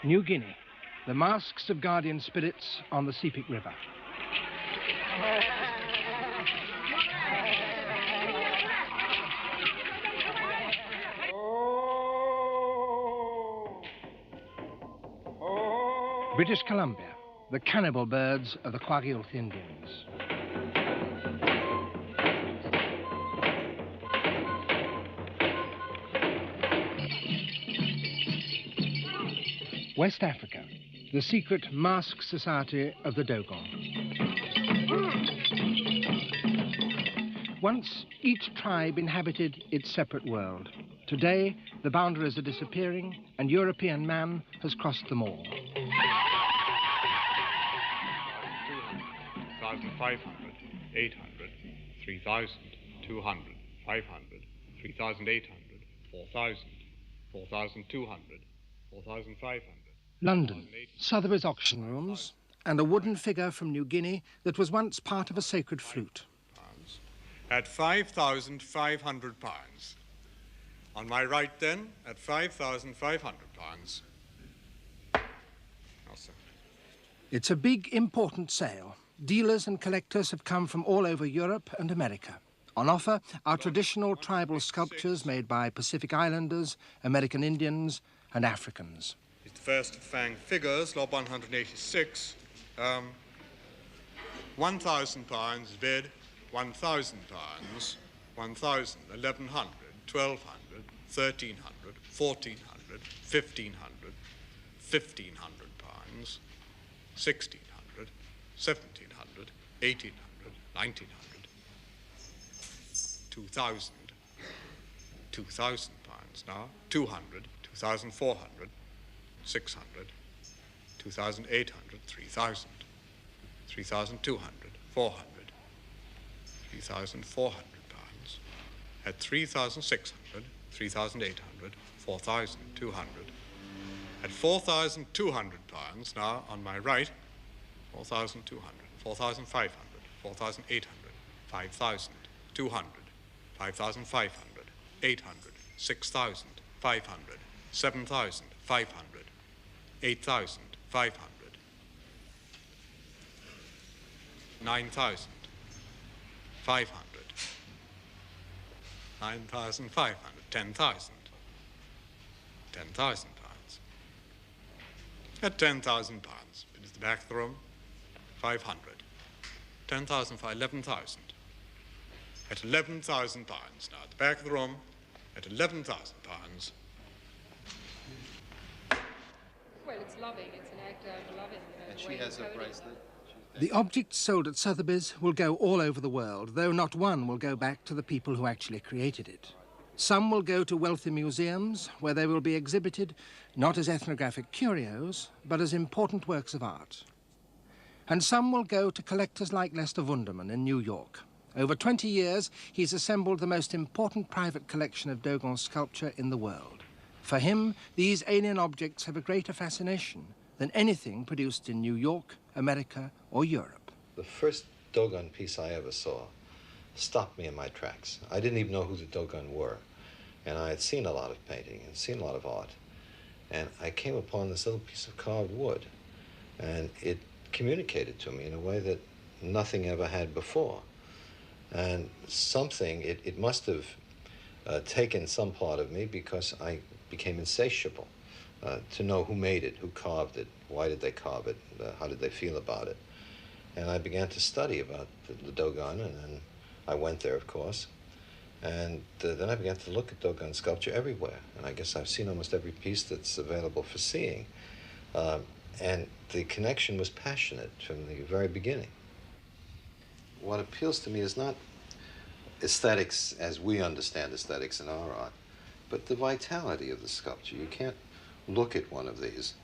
New Guinea, the masks of guardian spirits on the Sepik River. British Columbia, the cannibal birds of the Kwagilth Indians. West Africa, the secret masked society of the Dogon. Once, each tribe inhabited its separate world. Today, the boundaries are disappearing, and European man has crossed them all. 1,500, 800, 3,000, 200, 500, 3,800, 4,000, 4,200, 4,500. London, Sotheby's auction rooms, and a wooden figure from New Guinea that was once part of a sacred flute. At £5,500. On my right then, at £5,500. It's a big, important sale. Dealers and collectors have come from all over Europe and America. On offer are traditional tribal sculptures made by Pacific Islanders, American Indians, and Africans. It's the first of Fang figures, lot 186. £1,000 bid, £1,000, 1,000, 1,100, 1,200, 1,300, 1,400, 1,500, £1,500, 1,600, 1,700, 1,800, 1,900, 2,000, £2,000 now, 200, 2,400, 600, 2,800, 3,000, 3,200, 400, 3,400 at 3,600, 3,800, 4,200. At 4,200 pounds now on my right, 4,200, 4,500, 4,800, 5,000, 200, 5,500, 800, 6,000, 500, 7,500, 8,500, 9,000, 500, 9,500, 10,000, 10,000 pounds. At 10,000 pounds, it is the back of the room, 500, 10,000, 11,000. At 11,000 pounds now, at the back of the room, at 11,000 pounds. Well, it's loving, it's an act of loving. And she has a bracelet. The objects sold at Sotheby's will go all over the world, though not one will go back to the people who actually created it. Some will go to wealthy museums, where they will be exhibited not as ethnographic curios, but as important works of art. And some will go to collectors like Lester Wunderman in New York. Over 20 years, he's assembled the most important private collection of Dogon sculpture in the world. For him, these alien objects have a greater fascination than anything produced in New York, America, or Europe. The first Dogon piece I ever saw stopped me in my tracks. I didn't even know who the Dogon were. And I had seen a lot of painting and seen a lot of art. And I came upon this little piece of carved wood. And it communicated to me in a way that nothing ever had before. And something, it must have taken some part of me, because I became insatiable to know who made it, who carved it, why did they carve it, how did they feel about it. And I began to study about the Dogon, and then I went there, of course. And then I began to look at Dogon sculpture everywhere. And I guess I've seen almost every piece that's available for seeing. And the connection was passionate from the very beginning. What appeals to me is not aesthetics as we understand aesthetics in our art, but the vitality of the sculpture. You can't look at one of these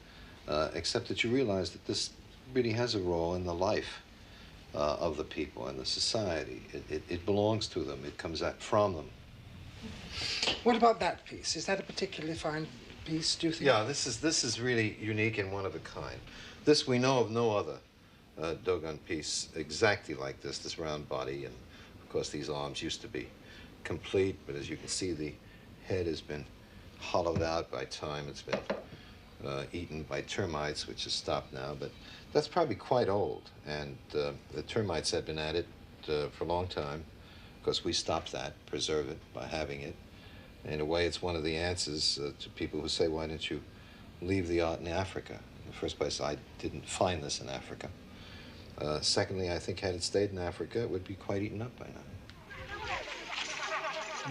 except that you realize that this really has a role in the life of the people and the society. It belongs to them. It comes out from them. What about that piece? Is that a particularly fine piece, do you think? Yeah, this is really unique and one of a kind. This, we know of no other Dogon piece exactly like this round body, and of course these arms used to be complete, but as you can see, the head has been hollowed out by time. It's been eaten by termites, which has stopped now, but that's probably quite old. And the termites had been at it for a long time. Of course, we stopped that, preserve it by having it. In a way, it's one of the answers to people who say, why didn't you leave the art in Africa? In the first place, I didn't find this in Africa. Secondly, I think had it stayed in Africa, it would be quite eaten up by now.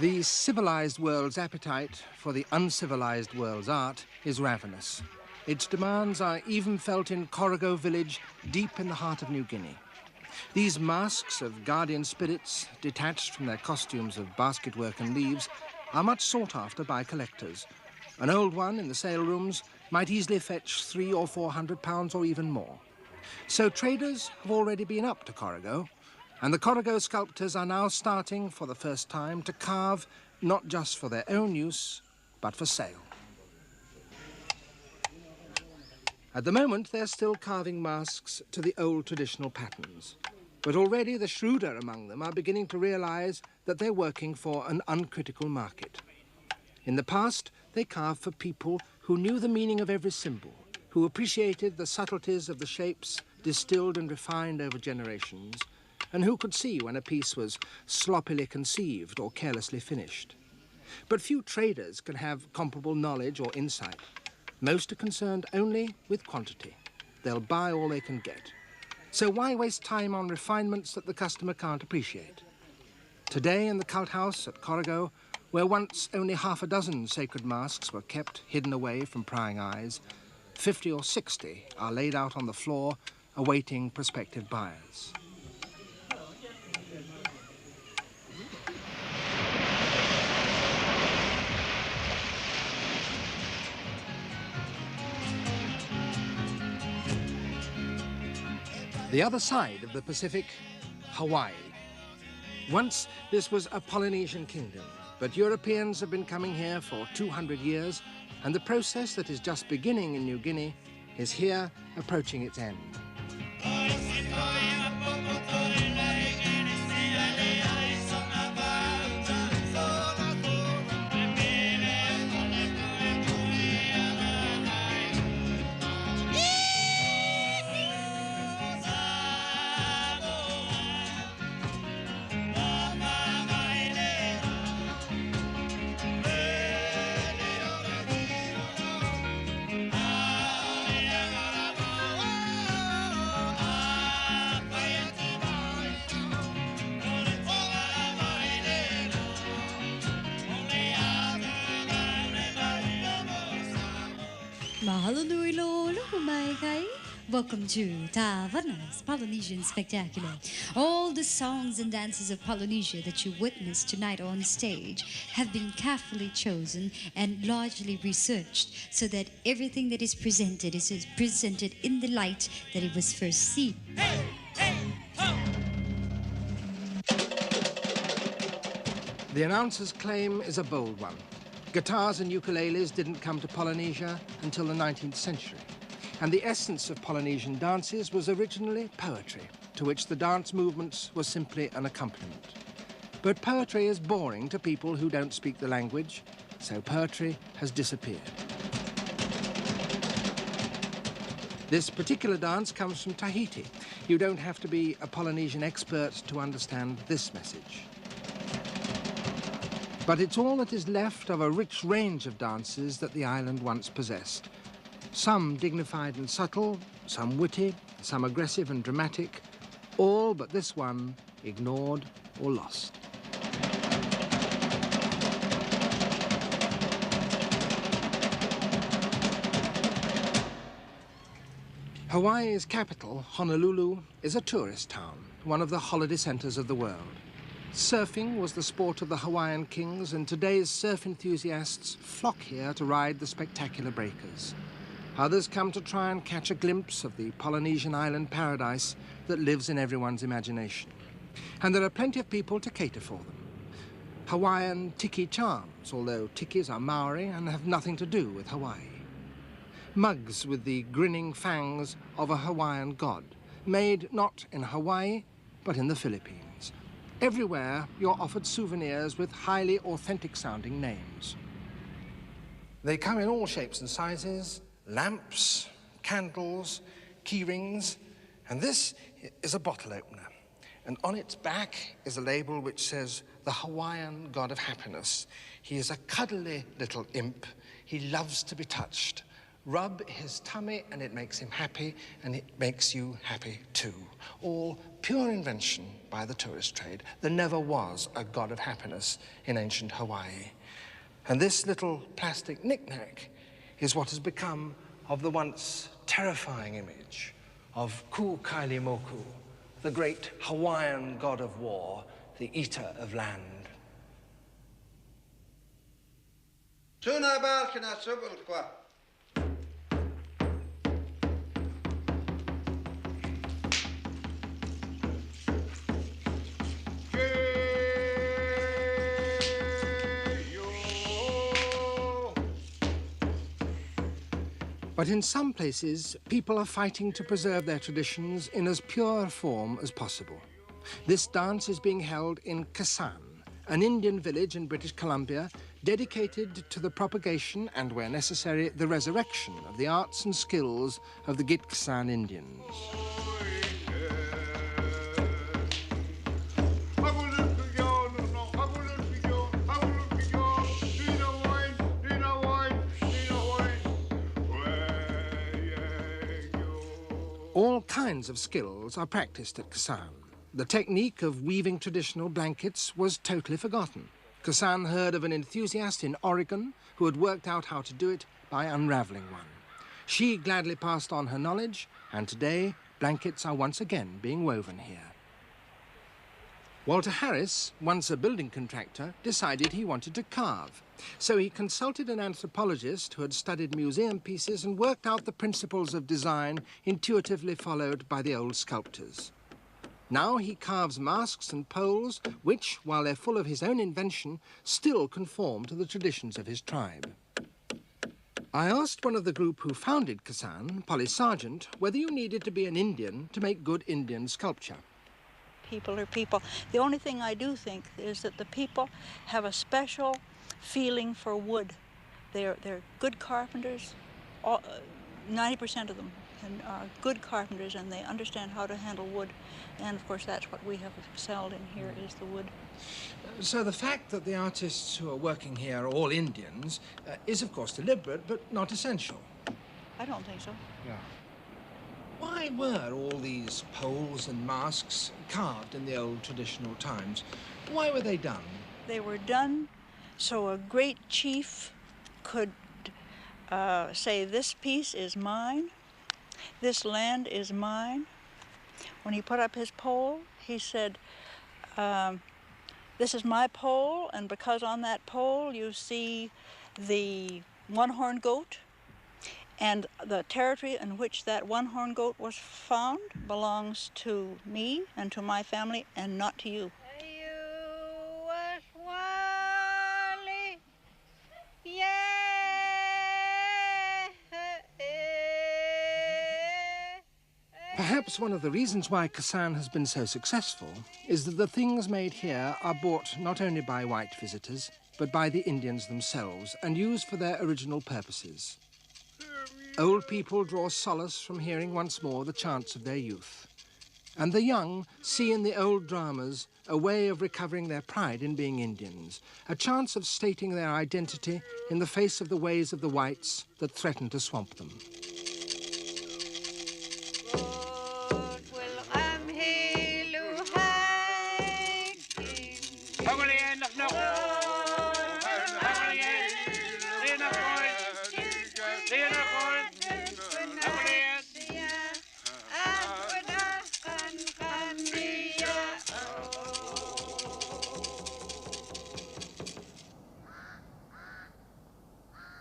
The civilized world's appetite for the uncivilized world's art is ravenous. Its demands are even felt in Corrigo village, deep in the heart of New Guinea. These masks of guardian spirits, detached from their costumes of basket work and leaves, are much sought after by collectors. An old one in the sale rooms might easily fetch £300 or £400 or even more. So traders have already been up to Corrigo, and the Corrigo sculptors are now starting for the first time to carve not just for their own use, but for sale. At the moment, they're still carving masks to the old traditional patterns. But already the shrewder among them are beginning to realize that they're working for an uncritical market. In the past, they carved for people who knew the meaning of every symbol, who appreciated the subtleties of the shapes distilled and refined over generations, and who could see when a piece was sloppily conceived or carelessly finished. But few traders can have comparable knowledge or insight. Most are concerned only with quantity. They'll buy all they can get. So why waste time on refinements that the customer can't appreciate? Today in the cult house at Corrigo, where once only half a dozen sacred masks were kept hidden away from prying eyes, 50 or 60 are laid out on the floor, awaiting prospective buyers. The other side of the Pacific, Hawaii. Once this was a Polynesian kingdom, but Europeans have been coming here for 200 years, and the process that is just beginning in New Guinea is here approaching its end. Mahalo nui lolo mai kai. Welcome to Tavana's Polynesian Spectacular. All the songs and dances of Polynesia that you witnessed tonight on stage have been carefully chosen and largely researched so that everything that is presented in the light that it was first seen. Hey, hey, ho! The announcer's claim is a bold one. Guitars and ukuleles didn't come to Polynesia until the 19th century. And the essence of Polynesian dances was originally poetry, to which the dance movements were simply an accompaniment. But poetry is boring to people who don't speak the language, so poetry has disappeared. This particular dance comes from Tahiti. You don't have to be a Polynesian expert to understand this message. But it's all that is left of a rich range of dances that the island once possessed. Some dignified and subtle, some witty, some aggressive and dramatic, all but this one ignored or lost. Hawaii's capital, Honolulu, is a tourist town, one of the holiday centers of the world. Surfing was the sport of the Hawaiian kings, and today's surf enthusiasts flock here to ride the spectacular breakers. Others come to try and catch a glimpse of the Polynesian island paradise that lives in everyone's imagination. And there are plenty of people to cater for them. Hawaiian tiki charms, although tikis are Maori and have nothing to do with Hawaii. Mugs with the grinning fangs of a Hawaiian god, made not in Hawaii, but in the Philippines. Everywhere, you're offered souvenirs with highly authentic-sounding names. They come in all shapes and sizes, lamps, candles, key rings, and this is a bottle opener. And on its back is a label which says, "The Hawaiian God of Happiness. He is a cuddly little imp. He loves to be touched. Rub his tummy and it makes him happy, and it makes you happy too." All pure invention by the tourist trade. There never was a God of happiness in ancient Hawaii. And this little plastic knick-knack is what has become of the once terrifying image of Kukailimoku, the great Hawaiian god of war, the eater of land. But in some places, people are fighting to preserve their traditions in as pure a form as possible. This dance is being held in Kasan, an Indian village in British Columbia dedicated to the propagation and, where necessary, the resurrection of the arts and skills of the Gitxsan Indians. All kinds of skills are practiced at Kasan. The technique of weaving traditional blankets was totally forgotten. Kasan heard of an enthusiast in Oregon who had worked out how to do it by unraveling one. She gladly passed on her knowledge, and today blankets are once again being woven here. Walter Harris, once a building contractor, decided he wanted to carve. So he consulted an anthropologist who had studied museum pieces and worked out the principles of design intuitively followed by the old sculptors. Now he carves masks and poles which, while they're full of his own invention, still conform to the traditions of his tribe. I asked one of the group who founded Kasan, Polly Sargent, whether you needed to be an Indian to make good Indian sculpture. People are people. The only thing I do think is that the people have a special feeling for wood. They're good carpenters, 90% of them are good carpenters, and they understand how to handle wood. And of course that's what we have excelled in here, is the wood. So the fact that the artists who are working here are all Indians is of course deliberate, but not essential. I don't think so. Yeah. Why were all these poles and masks carved in the old traditional times? Why were they done? They were done so a great chief could say, "This piece is mine, this land is mine." When he put up his pole, he said, "This is my pole, and because on that pole you see the one-horned goat, and the territory in which that one-horned goat was found belongs to me and to my family, and not to you." Perhaps one of the reasons why Kasan has been so successful is that the things made here are bought not only by white visitors, but by the Indians themselves and used for their original purposes. Old people draw solace from hearing once more the chants of their youth. And the young see in the old dramas a way of recovering their pride in being Indians, a chance of stating their identity in the face of the ways of the whites that threaten to swamp them.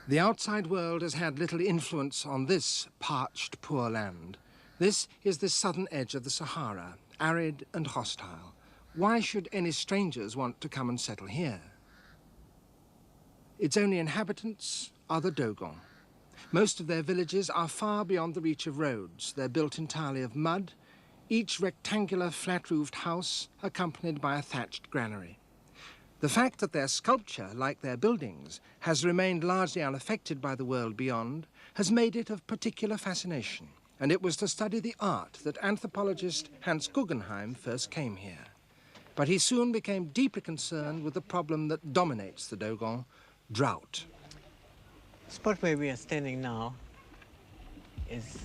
The outside world has had little influence on this parched, poor land. This is the southern edge of the Sahara, arid and hostile. Why should any strangers want to come and settle here? Its only inhabitants are the Dogon. Most of their villages are far beyond the reach of roads. They're built entirely of mud, each rectangular flat-roofed house accompanied by a thatched granary. The fact that their sculpture, like their buildings, has remained largely unaffected by the world beyond has made it of particular fascination, and it was to study the art that anthropologist Hans Guggenheim first came here. But he soon became deeply concerned with the problem that dominates the Dogon, drought. The spot where we are standing now is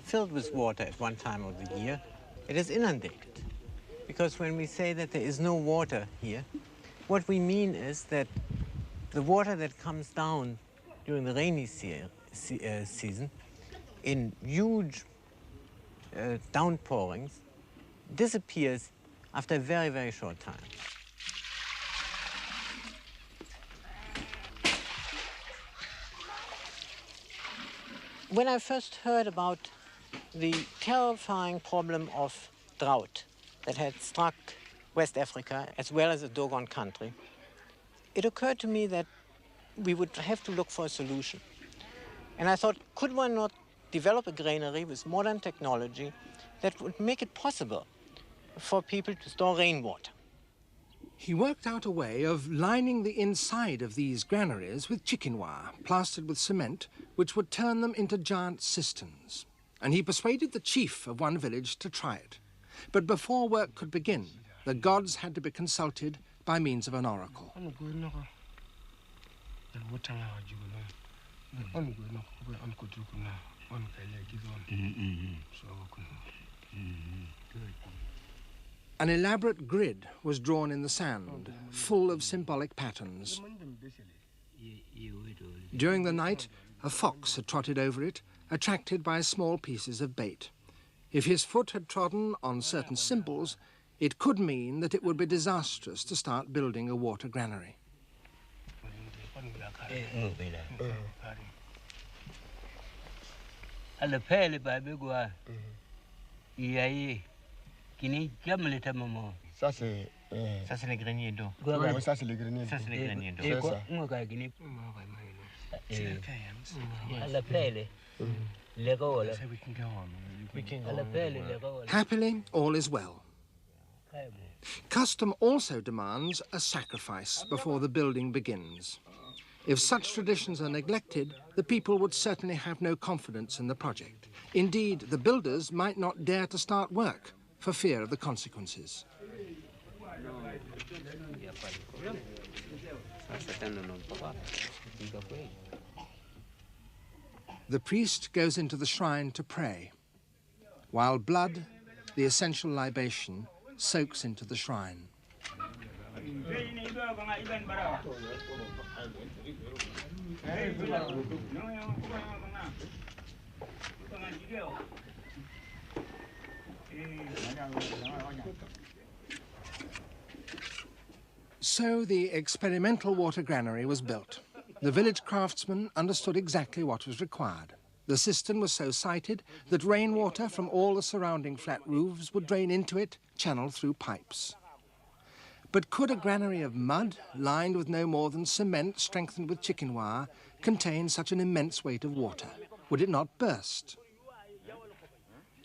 filled with water at one time of the year. It is inundated, because when we say that there is no water here, what we mean is that the water that comes down during the rainy season in huge downpourings disappears after a very, very short time. When I first heard about the terrifying problem of drought that had struck West Africa as well as the Dogon country, it occurred to me that we would have to look for a solution. And I thought, could one not develop a granary with modern technology that would make it possible for people to store rainwater? He worked out a way of lining the inside of these granaries with chicken wire, plastered with cement, which would turn them into giant cisterns. And he persuaded the chief of one village to try it. But before work could begin, the gods had to be consulted by means of an oracle. An elaborate grid was drawn in the sand, full of symbolic patterns. During the night, a fox had trotted over it, attracted by small pieces of bait. If his foot had trodden on certain symbols, it could mean that it would be disastrous to start building a water granary. Ça c'est les greniers d'eau. Ça c'est les greniers d'eau. Ça c'est les greniers d'eau. Happily, all is well. Custom also demands a sacrifice before the building begins. If such traditions are neglected, the people would certainly have no confidence in the project. Indeed, the builders might not dare to start work for fear of the consequences. The priest goes into the shrine to pray, while blood, the essential libation, soaks into the shrine. So the experimental water granary was built. The village craftsmen understood exactly what was required. The cistern was so sited that rainwater from all the surrounding flat roofs would drain into it, channeled through pipes. But could a granary of mud, lined with no more than cement strengthened with chicken wire, contain such an immense weight of water? Would it not burst?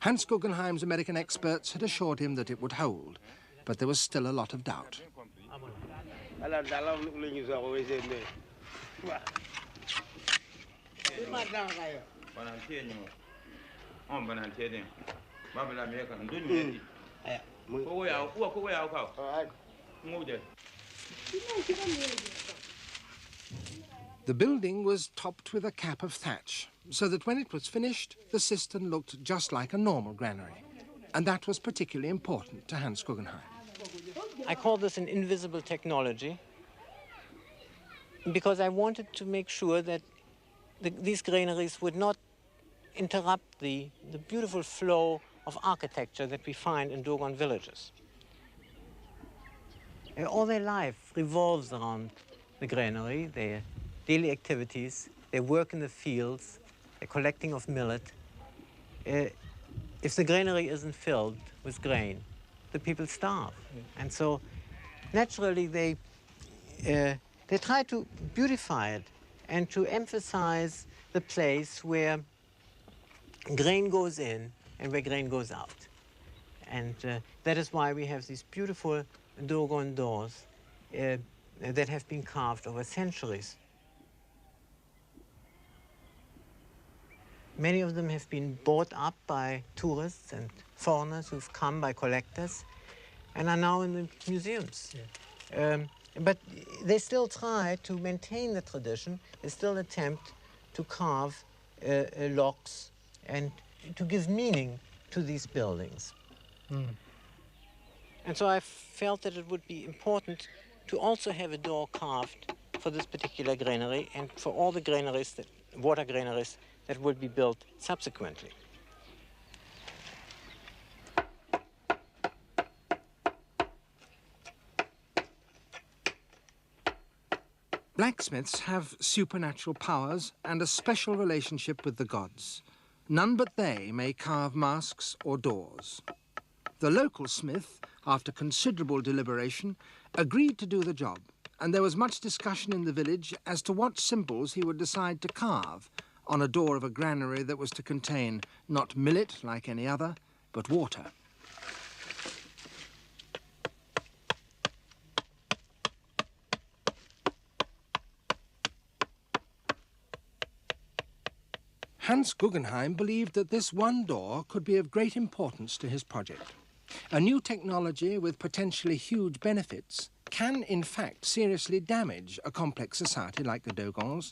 Hans Guggenheim's American experts had assured him that it would hold, but there was still a lot of doubt. The building was topped with a cap of thatch, so that when it was finished, the cistern looked just like a normal granary. And that was particularly important to Hans Guggenheim. I call this an invisible technology because I wanted to make sure that these granaries would not interrupt the beautiful flow of architecture that we find in Dogon villages. All their life revolves around the granary, their daily activities, their work in the fields, their collecting of millet. If the granary isn't filled with grain, the people starve. And so naturally they try to beautify it and to emphasize the place where grain goes in and where grain goes out. And that is why we have these beautiful Dogon doors that have been carved over centuries. Many of them have been bought up by tourists and foreigners who've come, by collectors, and are now in the museums. Yeah. But they still try to maintain the tradition. They still attempt to carve locks and to give meaning to these buildings. Mm. And so I felt that it would be important to also have a door carved for this particular granary and for all the granaries, water granaries, that will be built subsequently. Blacksmiths have supernatural powers and a special relationship with the gods. None but they may carve masks or doors. The local smith, after considerable deliberation, agreed to do the job, and there was much discussion in the village as to what symbols he would decide to carve on a door of a granary that was to contain not millet like any other, but water. Hans Guggenheim believed that this one door could be of great importance to his project. A new technology with potentially huge benefits can, in fact, seriously damage a complex society like the Dogons.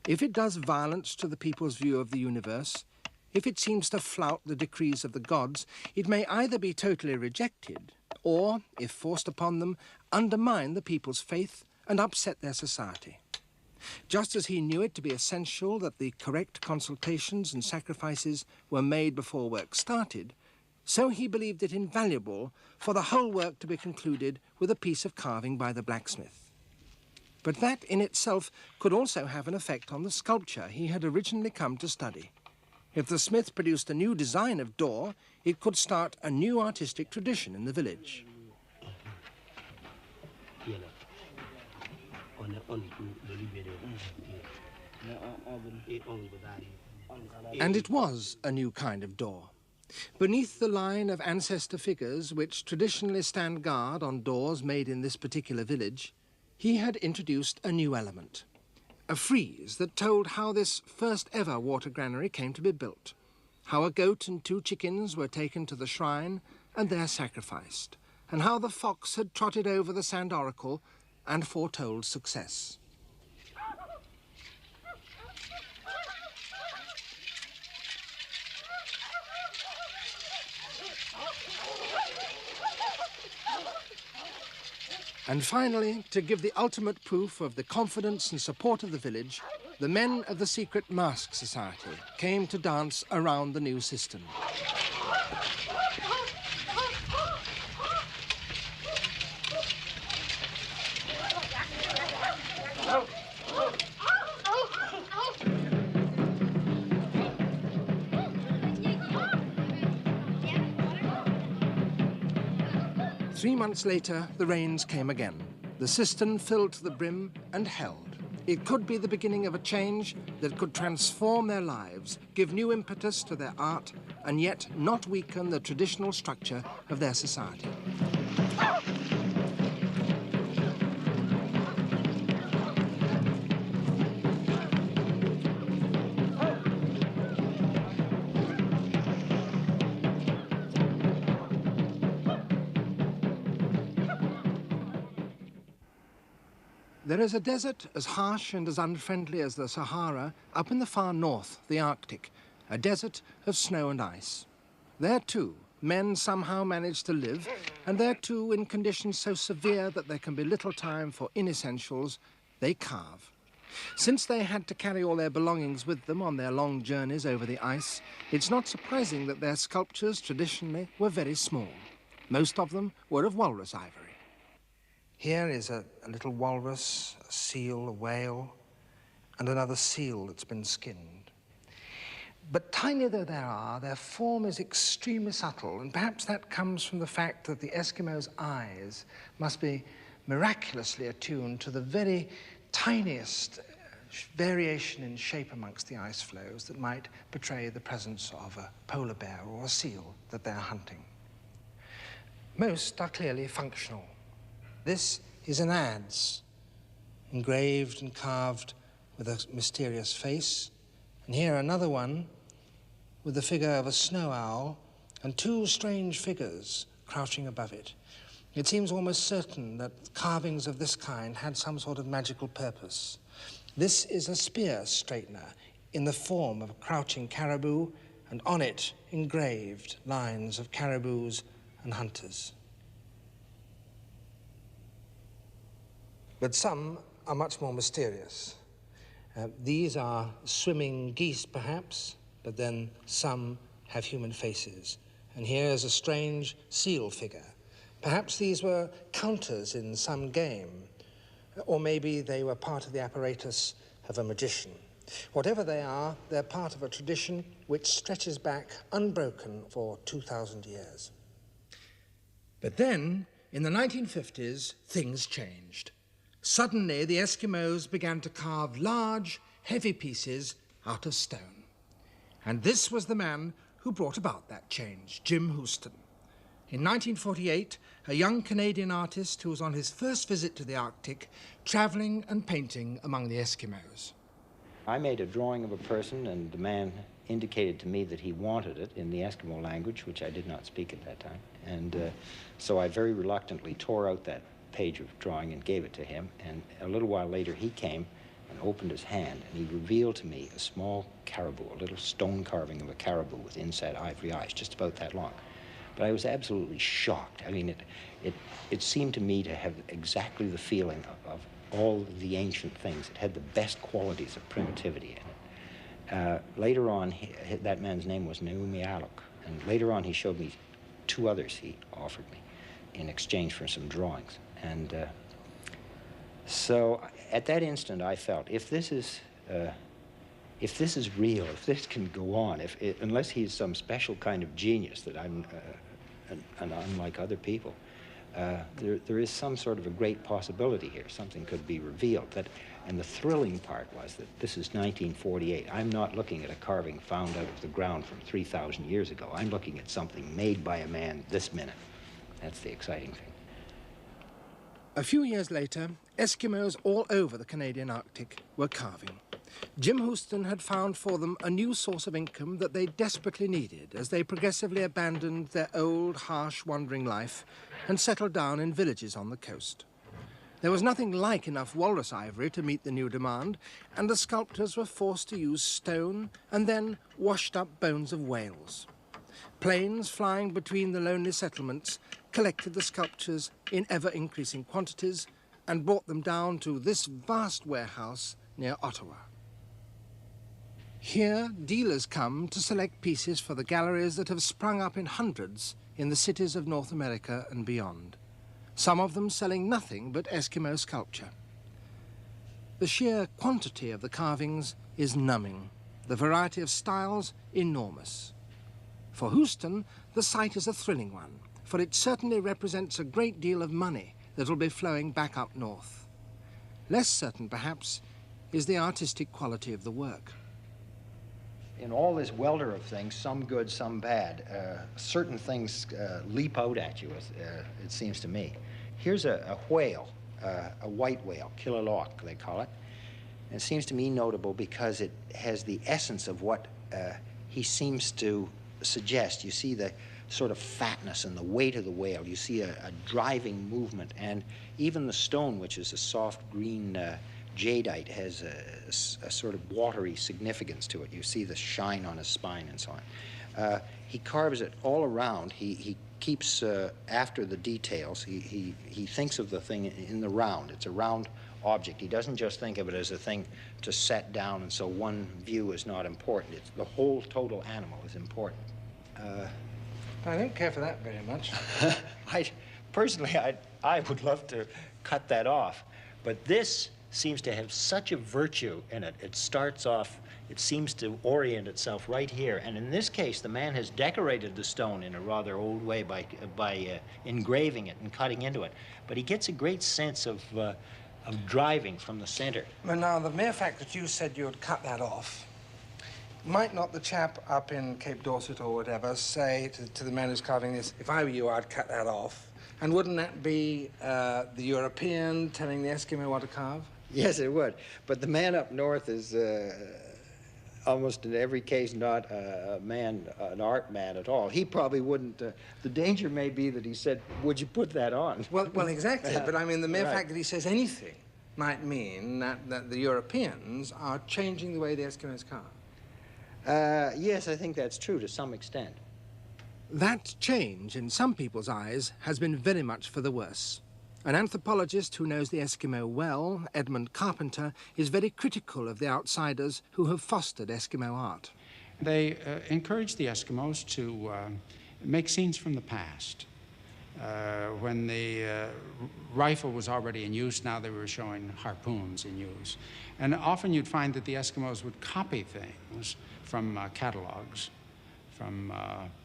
If it does violence to the people's view of the universe, if it seems to flout the decrees of the gods, it may either be totally rejected or, if forced upon them, undermine the people's faith and upset their society. Just as he knew it to be essential that the correct consultations and sacrifices were made before work started, so he believed it invaluable for the whole work to be concluded with a piece of carving by the blacksmith. But that in itself could also have an effect on the sculpture he had originally come to study. If the smith produced a new design of door, it could start a new artistic tradition in the village. And it was a new kind of door. Beneath the line of ancestor figures which traditionally stand guard on doors made in this particular village, he had introduced a new element, a frieze that told how this first ever water granary came to be built, how a goat and 2 chickens were taken to the shrine and there sacrificed, and how the fox had trotted over the sand oracle and foretold success. And finally, to give the ultimate proof of the confidence and support of the village, the men of the secret mask society came to dance around the new system. 3 months later, the rains came again. The cistern filled to the brim and held. It could be the beginning of a change that could transform their lives, give new impetus to their art, and yet not weaken the traditional structure of their society. There is a desert as harsh and as unfriendly as the Sahara up in the far north, the Arctic, a desert of snow and ice. There, too, men somehow manage to live, and there, too, in conditions so severe that there can be little time for inessentials, they carve. Since they had to carry all their belongings with them on their long journeys over the ice, it's not surprising that their sculptures traditionally were very small. Most of them were of walrus ivory. Here is a little walrus, a seal, a whale, and another seal that's been skinned. But tiny though they are, their form is extremely subtle, and perhaps that comes from the fact that the Eskimos' eyes must be miraculously attuned to the very tiniest variation in shape amongst the ice floes that might betray the presence of a polar bear or a seal that they're hunting. Most are clearly functional. This is an adze, engraved and carved with a mysterious face. And here another one with the figure of a snow owl and two strange figures crouching above it. It seems almost certain that carvings of this kind had some sort of magical purpose. This is a spear straightener in the form of a crouching caribou, and on it engraved lines of caribous and hunters. But some are much more mysterious. These are swimming geese, perhaps, but then some have human faces. And here is a strange seal figure. Perhaps these were counters in some game, or maybe they were part of the apparatus of a magician. Whatever they are, they're part of a tradition which stretches back unbroken for 2,000 years. But then, in the 1950s, things changed. Suddenly, the Eskimos began to carve large, heavy pieces out of stone. And this was the man who brought about that change, Jim Houston. In 1948, a young Canadian artist who was on his first visit to the Arctic, traveling and painting among the Eskimos. I made a drawing of a person, and the man indicated to me that he wanted it in the Eskimo language, which I did not speak at that time. And so I very reluctantly tore out that page of drawing and gave it to him. And a little while later, he came and opened his hand, and he revealed to me a small caribou, a little stone carving of a caribou with inset ivory eyes, just about that long. But I was absolutely shocked. I mean, it seemed to me to have exactly the feeling of all the ancient things. It had the best qualities of primitivity in it. Later on, that man's name was Naomi Alec, and later on he showed me two others he offered me in exchange for some drawings. And so at that instant I felt, if this is real, if this can go on, unless he's some special kind of genius that I'm unlike other people, there is some sort of a great possibility here. Something could be revealed. And the thrilling part was that this is 1948. I'm not looking at a carving found out of the ground from 3,000 years ago. I'm looking at something made by a man this minute. That's the exciting thing. A few years later, Eskimos all over the Canadian Arctic were carving. Jim Houston had found for them a new source of income that they desperately needed as they progressively abandoned their old, harsh, wandering life and settled down in villages on the coast. There was nothing like enough walrus ivory to meet the new demand, and the sculptors were forced to use stone and then washed-up bones of whales. Planes flying between the lonely settlements collected the sculptures in ever-increasing quantities and brought them down to this vast warehouse near Ottawa. Here, dealers come to select pieces for the galleries that have sprung up in hundreds in the cities of North America and beyond, some of them selling nothing but Eskimo sculpture. The sheer quantity of the carvings is numbing, the variety of styles enormous. For Houston, the sight is a thrilling one, for it certainly represents a great deal of money that will be flowing back up north. Less certain, perhaps, is the artistic quality of the work. In all this welter of things, some good, some bad, certain things leap out at you, it seems to me. Here's a whale, a white whale, killalok, they call it. And it seems to me notable because it has the essence of what he seems to suggest. You see the sort of fatness and the weight of the whale. You see a driving movement, and even the stone, which is a soft green jadeite, has a sort of watery significance to it. You see the shine on his spine and so on. He carves it all around. He keeps after the details. He thinks of the thing in the round. It's a round object. He doesn't just think of it as a thing to set down, and so one view is not important. It's the whole total animal is important. I don't care for that very much. Personally, I would love to cut that off, but this seems to have such a virtue in it. It starts off, it seems to orient itself right here, and in this case, the man has decorated the stone in a rather old way by engraving it and cutting into it, but he gets a great sense of driving from the center. Well, now, the mere fact that you said you would cut that off, might not the chap up in Cape Dorset or whatever say to the man who's carving this, if I were you, I'd cut that off, And wouldn't that be the European telling the Eskimo what to carve? Yes, it would. But the man up north is almost in every case not a man, an art man at all. He probably wouldn't. The danger may be that he said, "Would you put that on?" Well, exactly. But I mean, the mere Right. fact that he says anything might mean that the Europeans are changing the way the Eskimos carve. Yes, I think that's true to some extent. That change, in some people's eyes, has been very much for the worse. An anthropologist who knows the Eskimo well, Edmund Carpenter, is very critical of the outsiders who have fostered Eskimo art. They encouraged the Eskimos to make scenes from the past. When the rifle was already in use, now they were showing harpoons in use. And often you'd find that the Eskimos would copy things from catalogs, from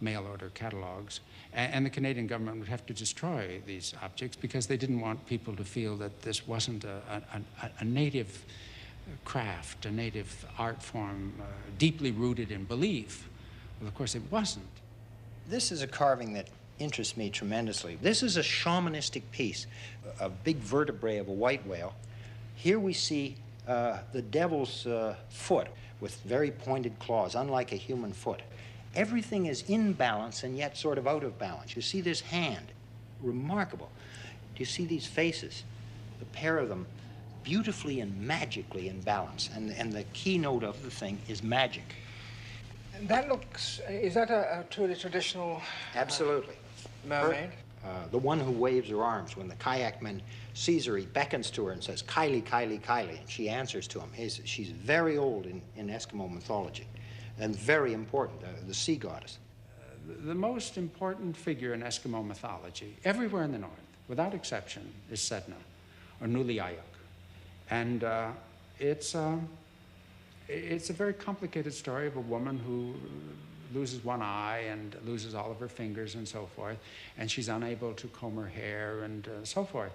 mail-order catalogs, and the Canadian government would have to destroy these objects because they didn't want people to feel that this wasn't a native craft, a native art form deeply rooted in belief. Well, of course, it wasn't. This is a carving that interests me tremendously. This is a shamanistic piece, a big vertebrae of a white whale. Here we see the devil's foot with very pointed claws, unlike a human foot. Everything is in balance and yet sort of out of balance. You see this hand, remarkable. Do you see these faces? The pair of them beautifully and magically in balance. And the keynote of the thing is magic. That looks, is that a truly traditional... Absolutely. Mermaid? The one who waves her arms. When the kayakman sees her, he beckons to her and says, "Kylie, Kylie, Kylie," and she answers to him. She's very old in Eskimo mythology and very important, the sea goddess. The most important figure in Eskimo mythology, everywhere in the north, without exception, is Sedna, or Nuliayuk. And it's a very complicated story of a woman who loses one eye and loses all of her fingers and so forth, and she's unable to comb her hair and so forth.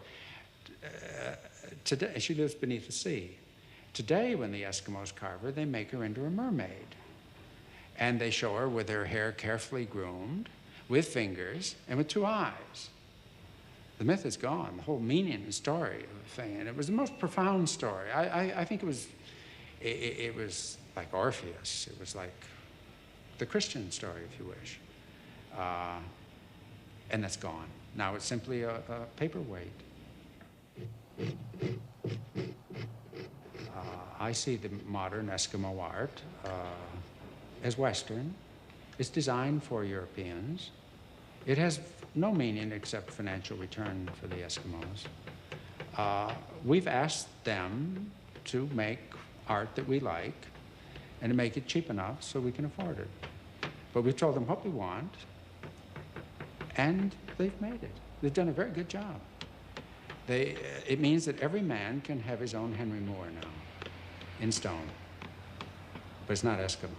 Today, she lives beneath the sea. Today, when the Eskimos carve her, they make her into a mermaid. And they show her with her hair carefully groomed, with fingers, and with two eyes. The myth is gone, the whole meaning and story of the thing. And it was the most profound story. I think it was like Orpheus. It was like the Christian story, if you wish. And that's gone. Now it's simply a paperweight. I see the modern Eskimo art as Western. It's designed for Europeans. It has no meaning except financial return for the Eskimos. We've asked them to make art that we like and to make it cheap enough so we can afford it. But we've told them what we want, and they've made it. They've done a very good job. It means that every man can have his own Henry Moore now, in stone. But it's not Eskimo.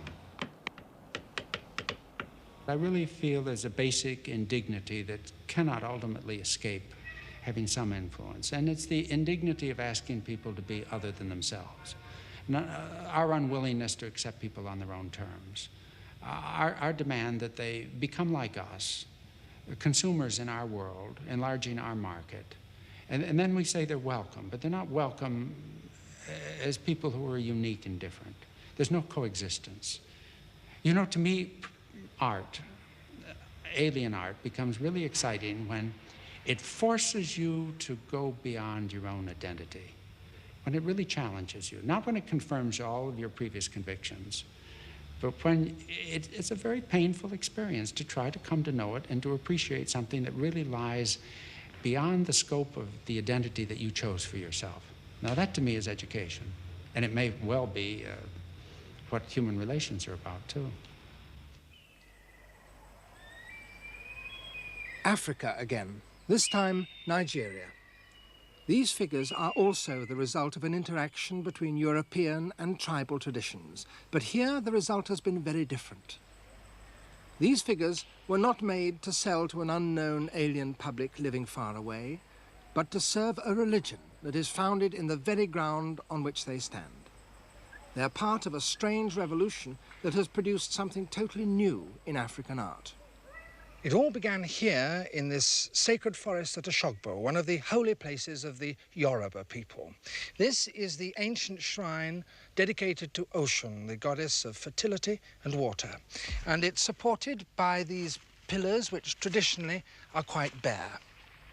I really feel there's a basic indignity that cannot ultimately escape having some influence, and it's the indignity of asking people to be other than themselves. Our unwillingness to accept people on their own terms. Our demand that they become like us, consumers in our world, enlarging our market. And then we say they're welcome, but they're not welcome as people who are unique and different. There's no coexistence. You know, to me, art, alien art, becomes really exciting when it forces you to go beyond your own identity, when it really challenges you, not when it confirms all of your previous convictions, but when it's a very painful experience to try to come to know it and to appreciate something that really lies beyond the scope of the identity that you chose for yourself. Now that to me is education, and it may well be what human relations are about too. Africa again, this time Nigeria. These figures are also the result of an interaction between European and tribal traditions, but here the result has been very different. These figures were not made to sell to an unknown alien public living far away, but to serve a religion that is founded in the very ground on which they stand. They are part of a strange revolution that has produced something totally new in African art. It all began here in this sacred forest at Oshogbo, one of the holy places of the Yoruba people. This is the ancient shrine dedicated to Oshun, the goddess of fertility and water. And it's supported by these pillars, which traditionally are quite bare.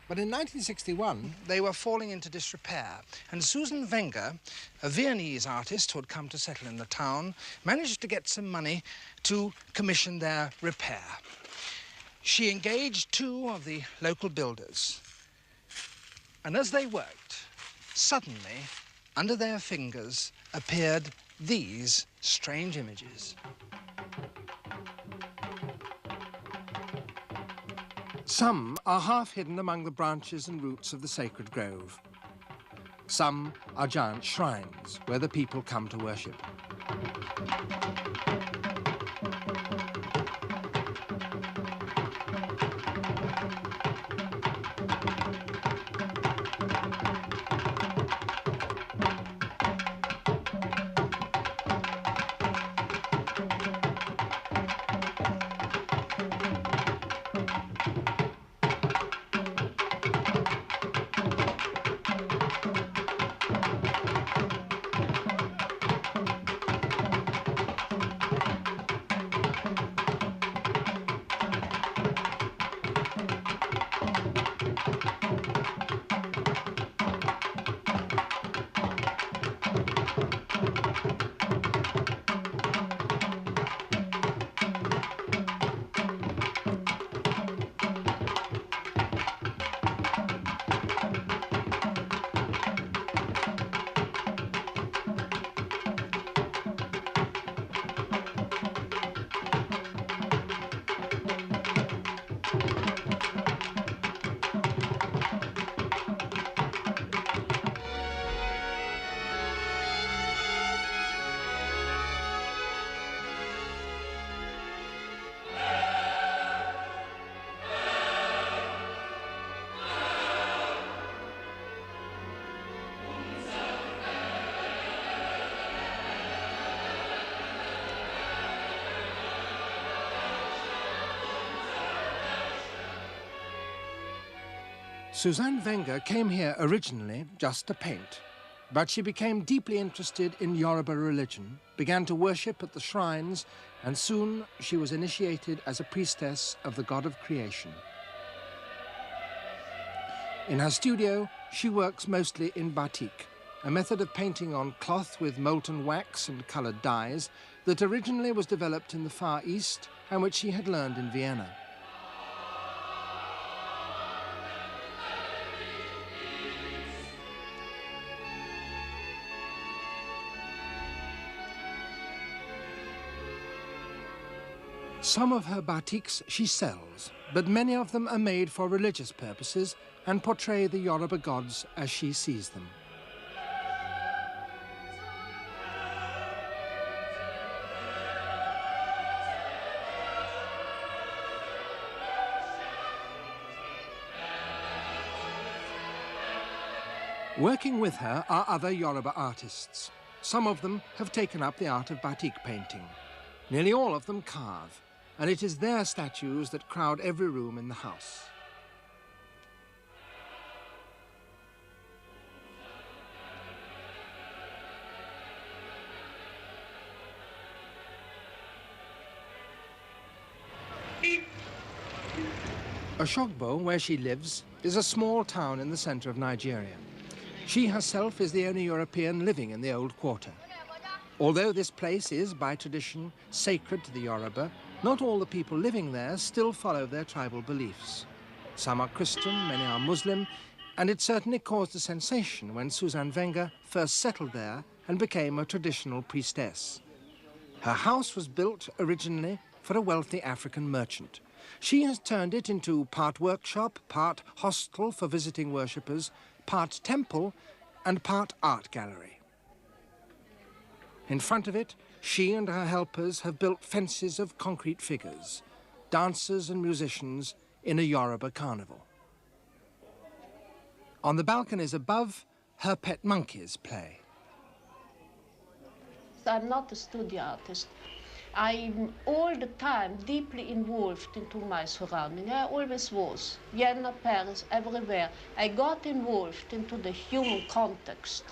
But in 1961, they were falling into disrepair, and Susan Wenger, a Viennese artist who had come to settle in the town, managed to get some money to commission their repair. She engaged two of the local builders, and as they worked, suddenly, under their fingers, appeared these strange images. Some are half hidden among the branches and roots of the sacred grove. Some are giant shrines where the people come to worship. Suzanne Wenger came here originally just to paint, but she became deeply interested in Yoruba religion, began to worship at the shrines, and soon she was initiated as a priestess of the god of creation. In her studio, she works mostly in batik, a method of painting on cloth with molten wax and colored dyes that originally was developed in the Far East and which she had learned in Vienna. Some of her batiks she sells, but many of them are made for religious purposes and portray the Yoruba gods as she sees them. Working with her are other Yoruba artists. Some of them have taken up the art of batik painting. Nearly all of them carve, and it is their statues that crowd every room in the house. Oshogbo, where she lives, is a small town in the center of Nigeria. She herself is the only European living in the old quarter. Although this place is, by tradition, sacred to the Yoruba, not all the people living there still follow their tribal beliefs. Some are Christian, many are Muslim, and it certainly caused a sensation when Suzanne Wenger first settled there and became a traditional priestess. Her house was built originally for a wealthy African merchant. She has turned it into part workshop, part hostel for visiting worshippers, part temple, and part art gallery. In front of it, she and her helpers have built fences of concrete figures, dancers and musicians in a Yoruba carnival. On the balconies above, her pet monkeys play. I'm not a studio artist. I'm all the time deeply involved into my surrounding. I always was. Vienna, Paris, everywhere. I got involved into the human context.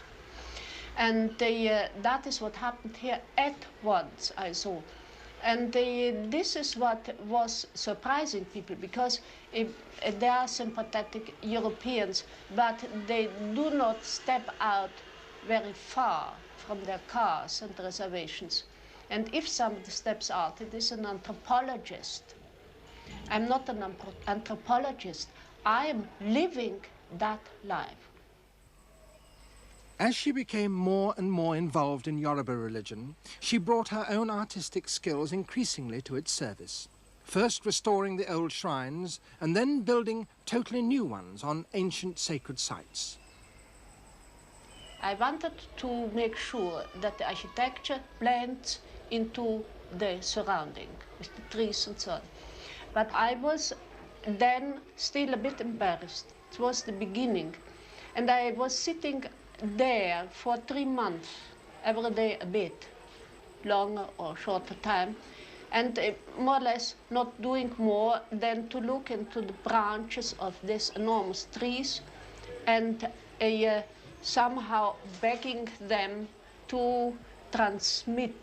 And that is what happened here at once, I saw. And this is what was surprising people, because they are sympathetic Europeans, but they do not step out very far from their cars and reservations. And if somebody steps out, it is an anthropologist. I'm not an anthropologist. I am living that life. As she became more and more involved in Yoruba religion, she brought her own artistic skills increasingly to its service. First restoring the old shrines, and then building totally new ones on ancient sacred sites. I wanted to make sure that the architecture blends into the surrounding, with the trees and so on. But I was then still a bit embarrassed. It was the beginning. And I was sitting there for 3 months, every day a bit, longer or shorter time, and more or less not doing more than to look into the branches of these enormous trees and somehow begging them to transmit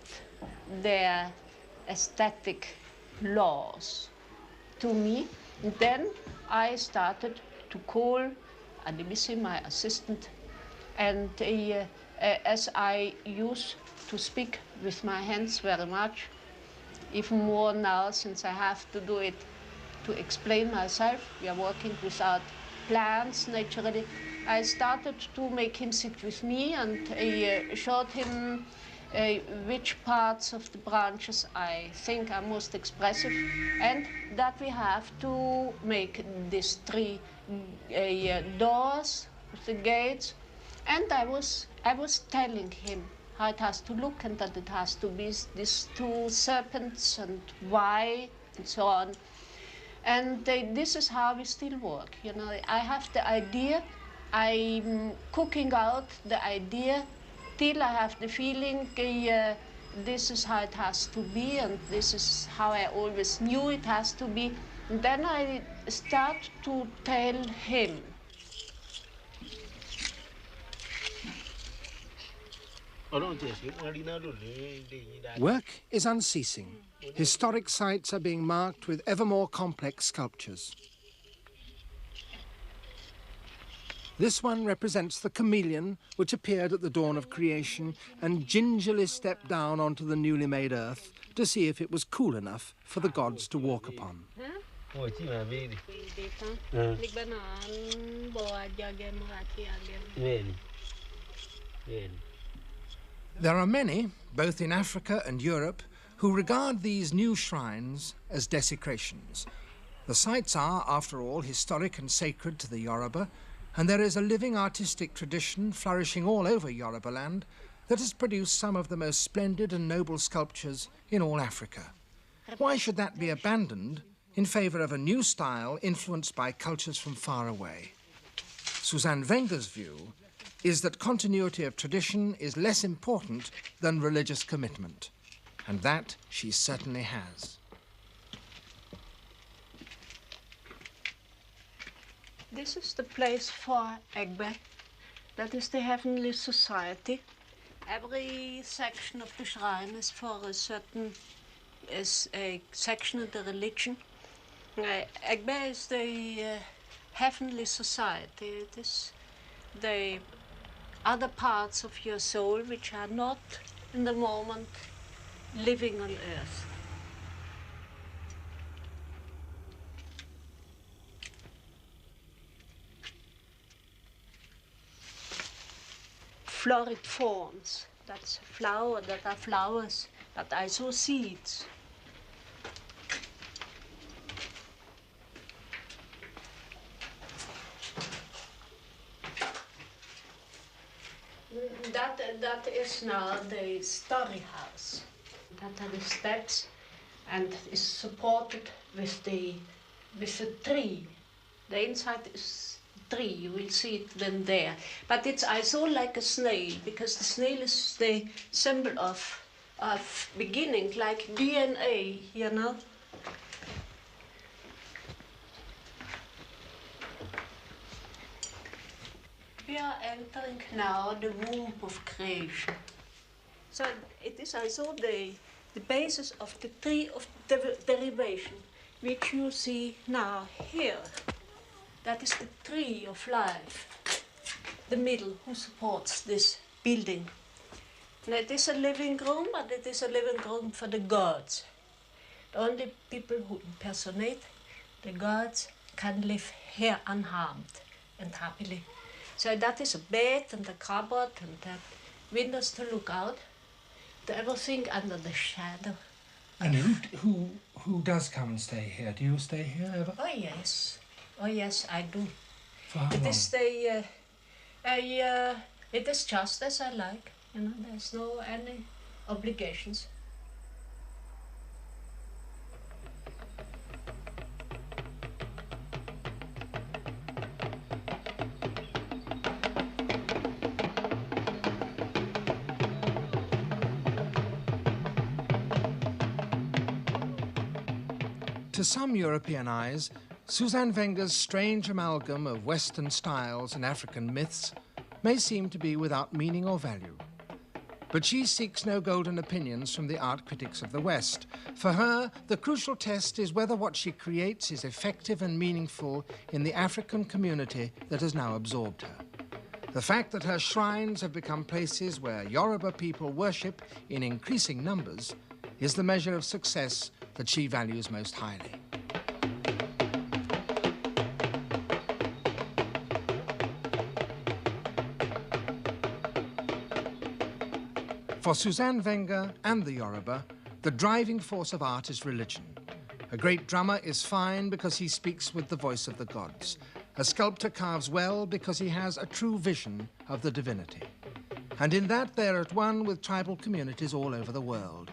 their aesthetic laws to me. And then I started to call Adebisi, my assistant, and as I used to speak with my hands very much, even more now since I have to do it to explain myself. We are working without plans, naturally. I started to make him sit with me and showed him which parts of the branches I think are most expressive, and that we have to make these 3 doors with the gates. And I was telling him how it has to look, and that it has to be these 2 serpents and why and so on. And this is how we still work. You know, I have the idea, I'm cooking out the idea till I have the feeling this is how it has to be, and this is how I always knew it has to be. And then I start to tell him. Work is unceasing. Historic sites are being marked with ever more complex sculptures. This one represents the chameleon which appeared at the dawn of creation and gingerly stepped down onto the newly made earth to see if it was cool enough for the gods to walk upon. There are many, both in Africa and Europe, who regard these new shrines as desecrations. The sites are, after all, historic and sacred to the Yoruba, and there is a living artistic tradition flourishing all over Yoruba land that has produced some of the most splendid and noble sculptures in all Africa. Why should that be abandoned in favour of a new style influenced by cultures from far away? Suzanne Wenger's view is that continuity of tradition is less important than religious commitment, and that she certainly has. This is the place for Egbe. That is the Heavenly Society. Every section of the shrine is for a section of the religion. Egbe is the Heavenly Society. It is the other parts of your soul which are not in the moment living on earth. Florid forms, that's a flower, that are flowers, that are also seeds. That is now the story house. That are the steps, and is supported with the tree. The inside is tree. You will see it then there. But it's also like a snail, because the snail is the symbol of beginning, like DNA, you know. We are entering now the womb of creation. So it is also the basis of the tree of derivation, which you see now here. That is the tree of life, the middle, who supports this building. And it is a living room, but it is a living room for the gods. The only people who impersonate the gods can live here unharmed and happily. So that is a bed and a cupboard and windows to look out, to everything under the shadow. And who does come and stay here? Do you stay here ever? Oh yes, I do. For how long? It is just as I like, you know. There's no any obligations. To some European eyes, Suzanne Wenger's strange amalgam of Western styles and African myths may seem to be without meaning or value. But she seeks no golden opinions from the art critics of the West. For her, the crucial test is whether what she creates is effective and meaningful in the African community that has now absorbed her. The fact that her shrines have become places where Yoruba people worship in increasing numbers is the measure of success that she values most highly. For Suzanne Wenger and the Yoruba, the driving force of art is religion. A great drummer is fine because he speaks with the voice of the gods. A sculptor carves well because he has a true vision of the divinity. And in that they're at one with tribal communities all over the world.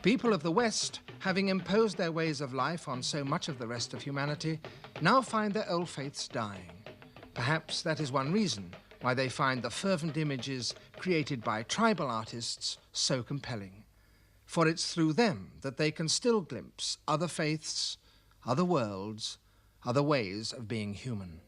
People of the West, having imposed their ways of life on so much of the rest of humanity, now find their old faiths dying. Perhaps that is one reason why they find the fervent images created by tribal artists so compelling. For it's through them that they can still glimpse other faiths, other worlds, other ways of being human.